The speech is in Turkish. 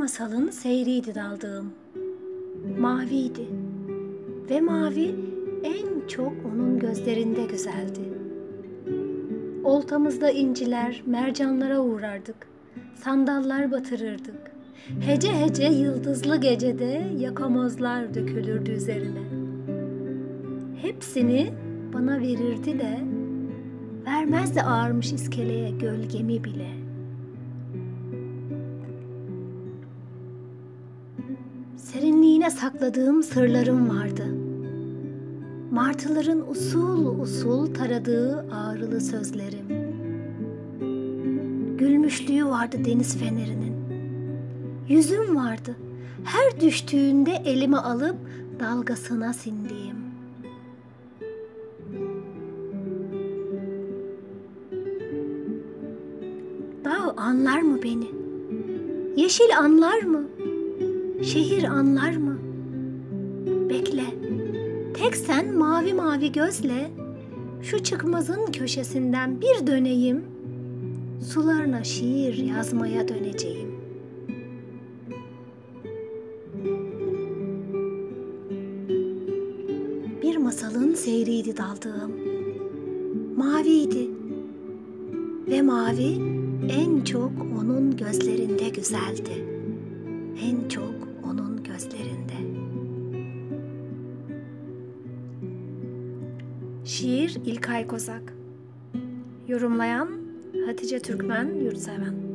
masalın seyriydi daldığım. Maviydi ve mavi en çok onun gözlerinde güzeldi. Oltamızda inciler, mercanlara uğrardık, sandallar batırırdık. Hece hece yıldızlı gecede yakamozlar dökülürdü üzerine. Hepsini bana verirdi de vermezdi ağarmış iskeleye gölgemi bile. Serinliğine sakladığım sırlarım vardı. Martıların usul usul taradığı ağrılı sözlerim. Gülmüşlüğü vardı deniz fenerinin. Yüzüm vardı, her düştüğünde elime alıp dalgasına sindiğim. Dağ anlar mı beni? Yeşil anlar mı? Şehir anlar mı? Bekle, tek sen mavi mavi gözle şu çıkmazın köşesinden bir döneyim, sularına şiir yazmaya döneceğim. Bir masalın seyriydi daldığım. Maviydi ve mavi en çok onun gözlerinde güzeldi. En çok onun gözlerinde. Şiir İlkay Kozak. Yorumlayan Hatice Türkmen Yurtseven.